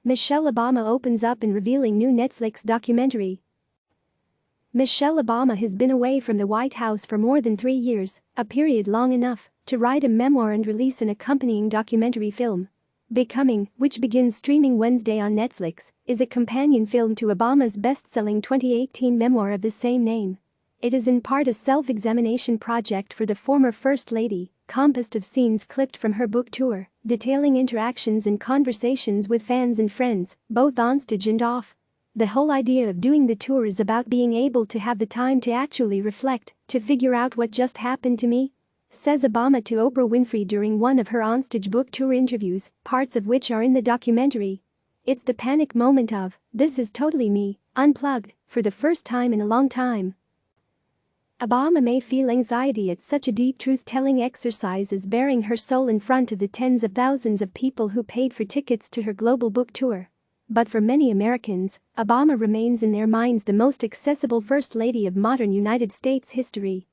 Michelle Obama opens up in revealing new Netflix documentary. Michelle Obama has been away from the White House for more than 3 years, a period long enough to write a memoir and release an accompanying documentary film. Becoming, which begins streaming Wednesday on Netflix, is a companion film to Obama's best-selling 2018 memoir of the same name. It is in part a self-examination project for the former First Lady, composed of scenes clipped from her book tour, detailing interactions and conversations with fans and friends, both onstage and off. The whole idea of doing the tour is about being able to have the time to actually reflect, to figure out what just happened to me, says Obama to Oprah Winfrey during one of her onstage book tour interviews, parts of which are in the documentary. It's the panic moment of, this is totally me, unplugged, for the first time in a long time. Obama may feel anxiety at such a deep truth-telling exercise as baring her soul in front of the tens of thousands of people who paid for tickets to her global book tour. But for many Americans, Obama remains in their minds the most accessible First Lady of modern United States history.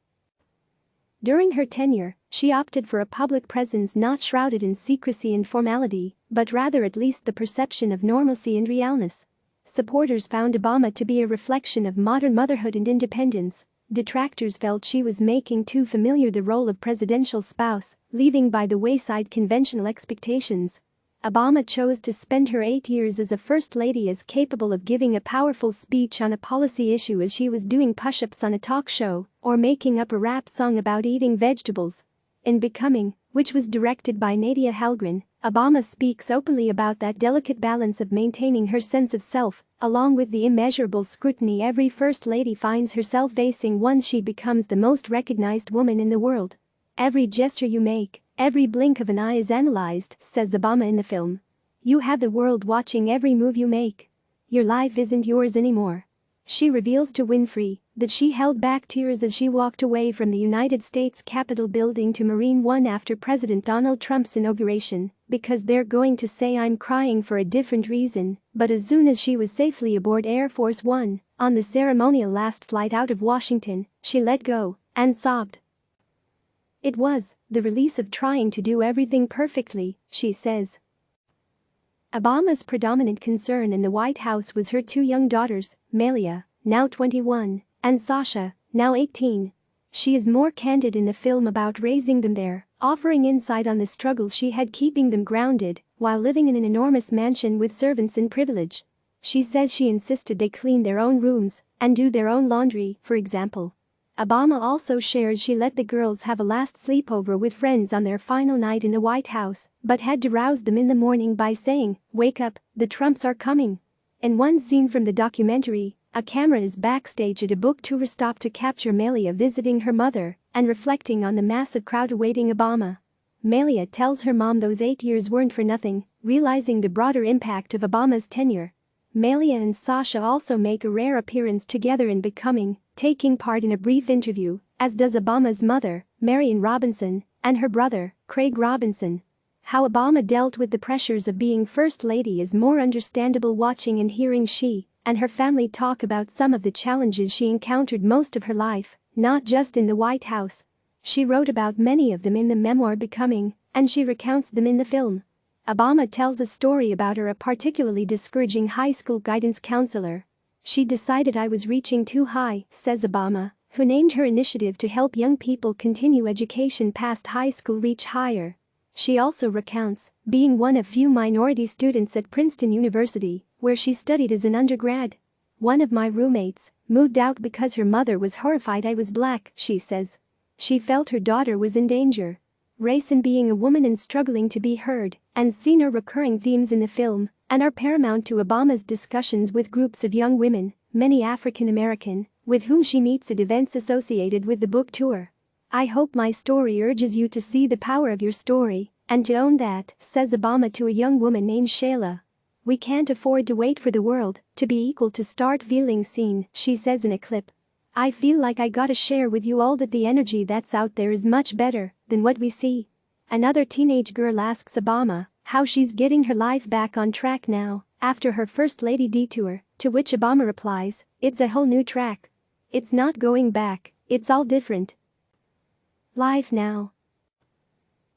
During her tenure, she opted for a public presence not shrouded in secrecy and formality, but rather at least the perception of normalcy and realness. Supporters found Obama to be a reflection of modern motherhood and independence. Detractors felt she was making too familiar the role of presidential spouse, leaving by the wayside conventional expectations. Obama chose to spend her 8 years as a First Lady as capable of giving a powerful speech on a policy issue as she was doing push-ups on a talk show or making up a rap song about eating vegetables. In Becoming, which was directed by Nadia Halgren, Obama speaks openly about that delicate balance of maintaining her sense of self, along with the immeasurable scrutiny every First Lady finds herself facing once she becomes the most recognized woman in the world. Every gesture you make, every blink of an eye is analyzed, says Obama in the film. You have the world watching every move you make. Your life isn't yours anymore. She reveals to Winfrey that she held back tears as she walked away from the United States Capitol building to Marine One after President Donald Trump's inauguration, because they're going to say I'm crying for a different reason, but as soon as she was safely aboard Air Force One, on the ceremonial last flight out of Washington, she let go and sobbed. It was the release of trying to do everything perfectly, she says. Obama's predominant concern in the White House was her 2 young daughters, Malia, now 21, and Sasha, now 18. She is more candid in the film about raising them there, offering insight on the struggles she had keeping them grounded while living in an enormous mansion with servants and privilege. She says she insisted they clean their own rooms and do their own laundry, for example. Obama also shares she let the girls have a last sleepover with friends on their final night in the White House, but had to rouse them in the morning by saying, "Wake up, the Trumps are coming." In one scene from the documentary, a camera is backstage at a book tour stop to capture Malia visiting her mother and reflecting on the massive crowd awaiting Obama. Malia tells her mom those 8 years weren't for nothing, realizing the broader impact of Obama's tenure. Malia and Sasha also make a rare appearance together in Becoming, taking part in a brief interview, as does Obama's mother, Marion Robinson, and her brother, Craig Robinson. How Obama dealt with the pressures of being First Lady is more understandable watching and hearing she and her family talk about some of the challenges she encountered most of her life, not just in the White House. She wrote about many of them in the memoir Becoming, and she recounts them in the film. Obama tells a story about her a particularly discouraging high school guidance counselor. "She decided I was reaching too high," says Obama, who named her initiative to help young people continue education past high school reach higher. She also recounts being one of few minority students at Princeton University, where she studied as an undergrad. "One of my roommates moved out because her mother was horrified I was black," she says. She felt her daughter was in danger. Race and being a woman and struggling to be heard and seen are recurring themes in the film and are paramount to Obama's discussions with groups of young women, many African American, with whom she meets at events associated with the book tour. "I hope my story urges you to see the power of your story and to own that," says Obama to a young woman named Shayla. "We can't afford to wait for the world to be equal to start feeling seen," she says in a clip. "I feel like I gotta share with you all that the energy that's out there is much better than what we see." Another teenage girl asks Obama how she's getting her life back on track now after her First Lady detour, to which Obama replies, "It's a whole new track. It's not going back, it's all different." Life now.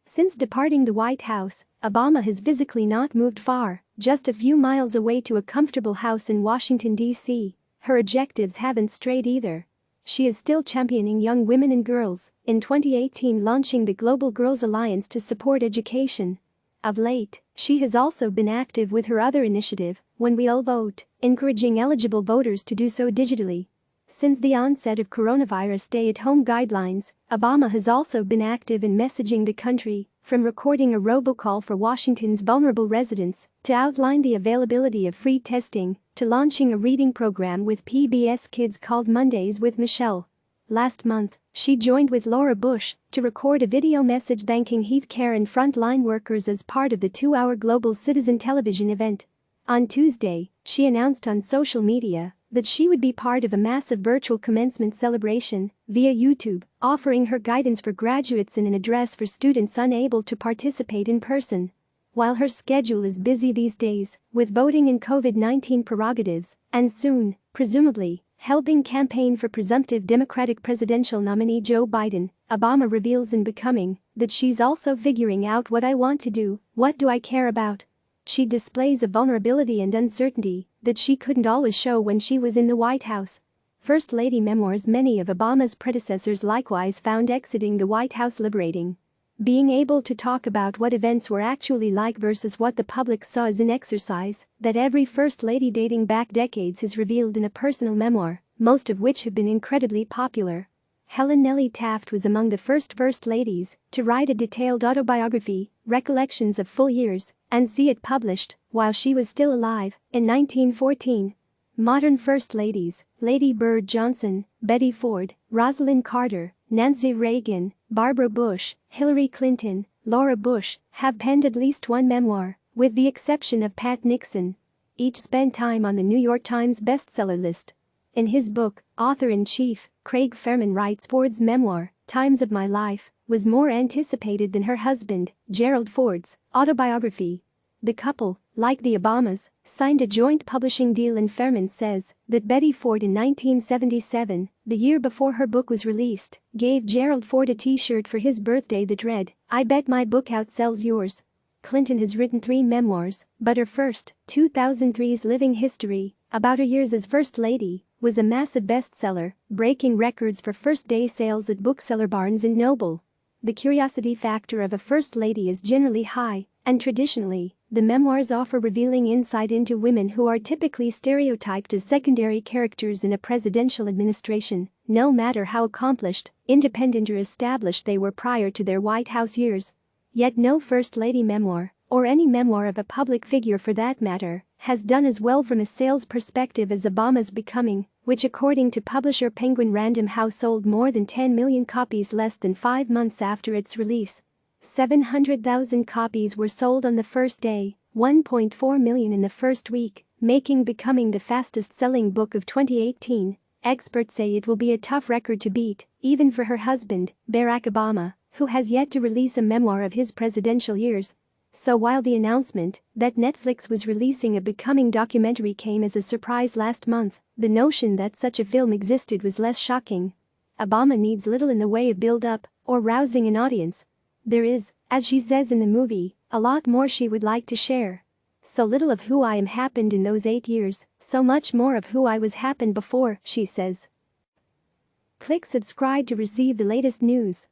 Since departing the White House, Obama has physically not moved far, just a few miles away to a comfortable house in Washington, D.C. Her objectives haven't strayed either. She is still championing young women and girls, in 2018 launching the Global Girls Alliance to support education. Of late, she has also been active with her other initiative, When We All Vote, encouraging eligible voters to do so digitally. Since the onset of coronavirus stay-at-home guidelines, Obama has also been active in messaging the country, from recording a robocall for Washington's vulnerable residents, to outline the availability of free testing, to launching a reading program with PBS Kids called Mondays with Michelle. Last month, she joined with Laura Bush to record a video message thanking healthcare and frontline workers as part of the 2-hour Global Citizen television event. On Tuesday, she announced on social media that she would be part of a massive virtual commencement celebration via YouTube, offering her guidance for graduates in an address for students unable to participate in person. While her schedule is busy these days with voting and COVID-19 prerogatives, and soon, presumably, helping campaign for presumptive Democratic presidential nominee Joe Biden, Obama reveals in Becoming that she's also figuring out what I want to do, what do I care about. She displays a vulnerability and uncertainty that she couldn't always show when she was in the White House. First Lady memoirs. Many of Obama's predecessors likewise found exiting the White House liberating. Being able to talk about what events were actually like versus what the public saw as an exercise that every First Lady dating back decades has revealed in a personal memoir, most of which have been incredibly popular. Helen Nellie Taft was among the first First Ladies to write a detailed autobiography, Recollections of Full Years, and see it published while she was still alive in 1914. Modern First Ladies, Lady Bird Johnson, Betty Ford, Rosalind Carter, Nancy Reagan, Barbara Bush, Hillary Clinton, Laura Bush, have penned at least one memoir, with the exception of Pat Nixon. Each spent time on the New York Times bestseller list. In his book, author-in-chief, Craig Fairman writes Ford's memoir, Times of My Life, was more anticipated than her husband, Gerald Ford's, autobiography. The couple, like the Obamas, signed a joint publishing deal, and Fairman says that Betty Ford in 1977, the year before her book was released, gave Gerald Ford a t-shirt for his birthday that read, "I bet my book outsells yours." Clinton has written 3 memoirs, but her first, 2003's Living History, about her years as First Lady, was a massive bestseller, breaking records for first-day sales at bookseller Barnes & Noble. The curiosity factor of a First Lady is generally high, and traditionally, the memoirs offer revealing insight into women who are typically stereotyped as secondary characters in a presidential administration, no matter how accomplished, independent or established they were prior to their White House years. Yet no First Lady memoir, or any memoir of a public figure for that matter, has done as well from a sales perspective as Obama's Becoming, which according to publisher Penguin Random House sold more than 10 million copies less than 5 months after its release. 700,000 copies were sold on the first day, 1.4 million in the first week, making Becoming the fastest-selling book of 2018. Experts say it will be a tough record to beat, even for her husband, Barack Obama, who has yet to release a memoir of his presidential years. So while the announcement that Netflix was releasing a Becoming documentary came as a surprise last month, the notion that such a film existed was less shocking. Obama needs little in the way of build-up or rousing an audience. There is, as she says in the movie, a lot more she would like to share. So little of who I am happened in those 8 years, so much more of who I was happened before, she says. Click subscribe to receive the latest news.